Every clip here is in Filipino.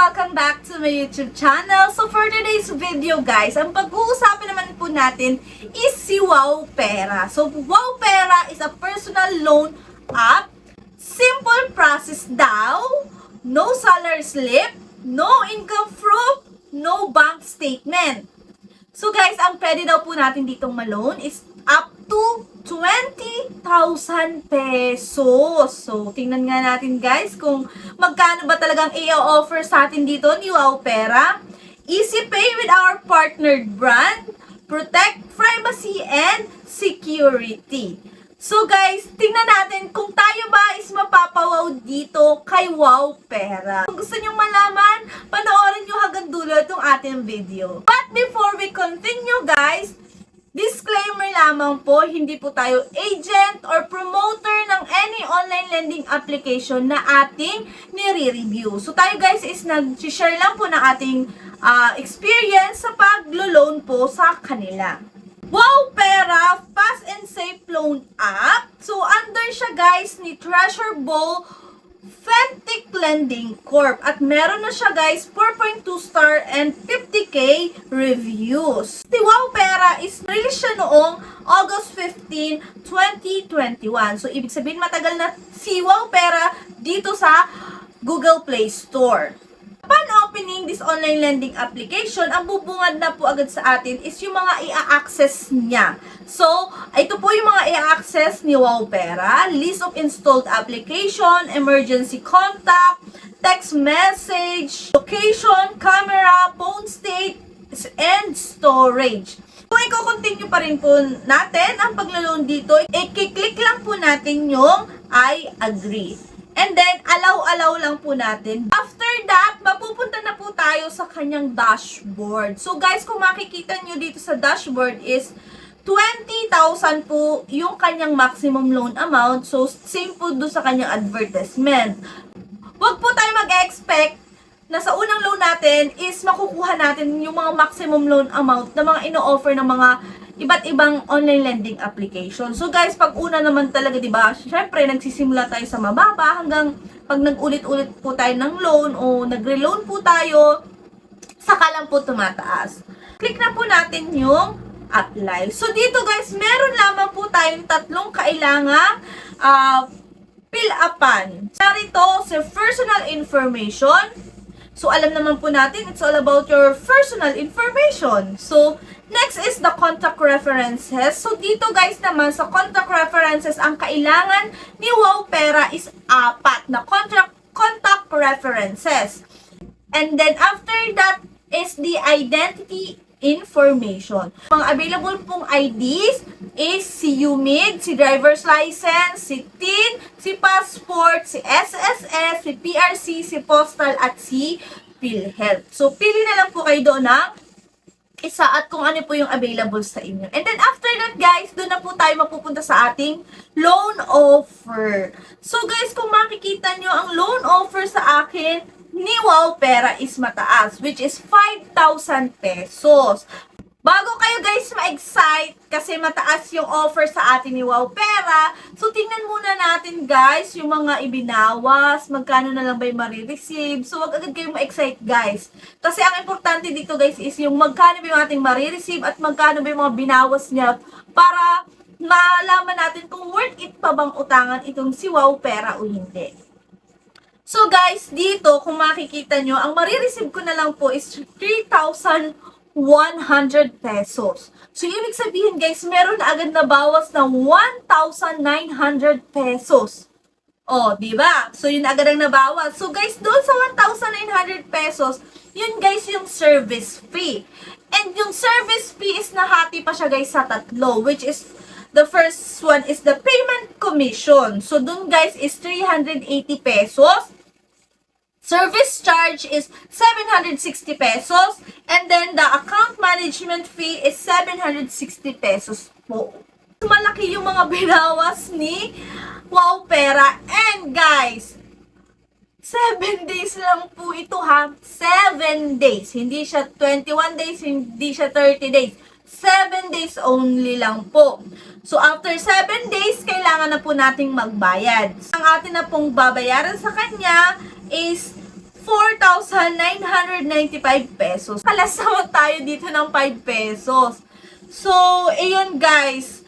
welcome back to my YouTube channel. So for today's video guys, ang pag-uusapan naman po natin is si Wowpera. So Wowpera is a personal loan app. Simple process daw, no salary slip, no income proof, no bank statement. So guys, ang pwede daw po natin ditong ma-loan is up to 20,000 pesos. So, tingnan nga natin guys kung magkano ba talagang i-offer sa atin dito ni Wowpera. Easy pay with our partnered brand, protect privacy and security. So guys, tingnan natin kung tayo ba is mapapawaw dito kay Wowpera. Kung gusto nyong malaman, panoorin nyo hanggang dulo itong ating video. But before we continue guys, disclaimer lamang po, hindi po tayo agent or promoter ng any online lending application na ating nire-review. So tayo guys is nag-share lang po ng ating experience sa pag-loan po sa kanila. Wowpera, fast and safe loan app. So under siya guys ni Treasure Bowl Fentic Lending Corp. At meron na siya guys 4.2 star and 50k reviews. Si Wowpera is release siya noong August 15, 2021. So ibig sabihin matagal na si Wowpera dito sa Google Play Store. Upon opening this online lending application, ang bubungad na po agad sa atin is yung mga i-access niya. So, ito po yung mga i-access ni Wowpera. List of installed application, emergency contact, text message, location, camera, phone state, and storage. Kung i-continue pa rin po natin ang paglo-loan dito, i-click lang po natin yung I agree. And then, allow lang po natin. After that, mapupunta na po tayo sa kanyang dashboard. So guys, kung makikita nyo dito sa dashboard is 20,000 po yung kanyang maximum loan amount. So, same po doon sa kanyang advertisement. Huwag po tayo mag-expect na sa unang loan natin is makukuha natin yung mga maximum loan amount na mga ino-offer ng mga iba't ibang online lending application. So guys, pag una naman talaga, 'di ba? Syempre nagsisimula tayo sa mababa hanggang pag nag-ulit-ulit po tayo ng loan o nagre-loan po tayo, saka lang po tumataas. Click na po natin yung apply. So dito guys, meron lamang po tayong tatlong kailangang fill upan. Narito sa personal information. So, alam naman po natin, it's all about your personal information. So, next is the contact references. So, dito guys naman, sa contact references, ang kailangan ni Wowpera is 4 na contact references. And then, after that is the identity information. Mga available pong IDs is si UMID, si driver's license, si TIN, si passport, si SSS, si PRC, si postal, at si PhilHealth. So, pili na lang po kayo doon ng isa at kung ano po yung available sa inyo. And then, after that, guys, doon na po tayo mapupunta sa ating loan offer. So, guys, kung makikita nyo, ang loan offer sa akin ni Wowpera is mataas, which is 5,000 pesos. Bago kayo guys ma-excite kasi mataas yung offer sa atin ni Wowpera, so tingnan muna natin guys yung mga ibinawas, magkano na lang ba yung marireceive. So wag agad kayong ma-excite guys. Kasi ang importante dito guys is yung magkano ba yung ating marireceive at magkano ba yung mga binawas niya para malaman natin kung worth it pa bang utangan itong si Wowpera o hindi. So guys, dito kung makikita nyo, ang marireceive ko na lang po is 3,100 pesos. So ibig sabihin guys, meron na agad na bawas na 1,900 pesos. Oh, di ba? So yun agad ang nabawas. So guys, doon sa 1,900 pesos, yun guys yung service fee. And yung service fee is nahati pa siya guys sa tatlo, which is the first one is the payment commission. So doon guys is 380 pesos. Service charge is 760 pesos. And then, the account management fee is 760 pesos po. Malaki yung mga binawas ni Wowpera. And guys, 7 days lang po ito ha. 7 days. Hindi siya 21 days, hindi siya 30 days. 7 days only lang po. So, after 7 days, kailangan na po nating magbayad. Ang atin na pong babayaran sa kanya is 4,995 pesos. Kalasawat tayo dito ng 5 pesos. So, ayun guys.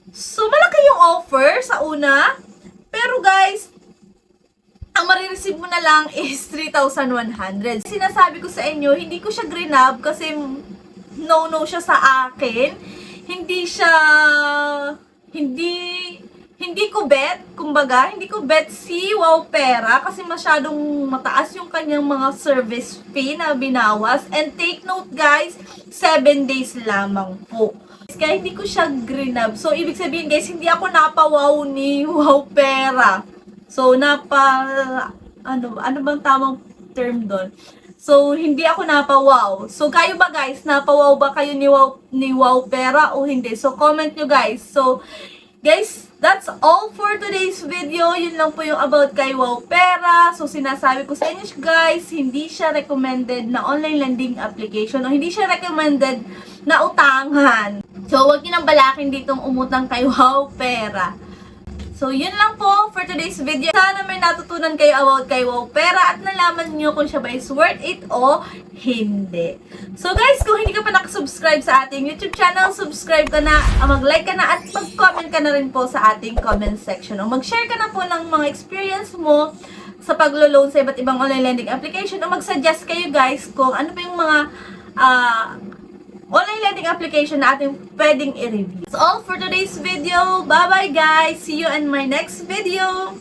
So, malaki yung offer sa una. Pero guys, ang marireceive mo na lang is 3,100. Sinasabi ko sa inyo, hindi ko siya grinab kasi no siya sa akin. Hindi ko bet, kumbaga, hindi ko bet si Wow Pera kasi masyadong mataas yung kanyang mga service fee na binawas. And take note guys, 7 days lamang po. Kaya hindi ko siya grinab. So, ibig sabihin guys, hindi ako napawaw ni Wow Pera. So, ano bang tamang term doon? So, hindi ako napawaw. So, kayo ba guys, napawaw ba kayo ni Wow Pera o hindi? So, comment nyo guys. So, guys, that's all for today's video. Yun lang po yung about kay Wow Pera. So, sinasabi ko sa inyo guys, hindi siya recommended na online lending application o hindi siya recommended na utangan. So, huwag nyo nang balakin ditong umutang kay Wow Pera. So, yun lang po for today's video. Sana may natutunan kayo about kay Wow Pera at nalaman nyo kung siya ba is worth it o hindi. So guys, kung hindi ka pa nakasubscribe sa ating YouTube channel, subscribe ka na, mag-like ka na at mag-comment ka na rin po sa ating comment section. O mag-share ka na po ng mga experience mo sa paglo-loan sa iba't ibang online lending application o mag-suggest kayo guys kung ano pa yung mga online lending application na ating pwedeng i-review. That's all for today's video. Bye-bye guys! See you in my next video!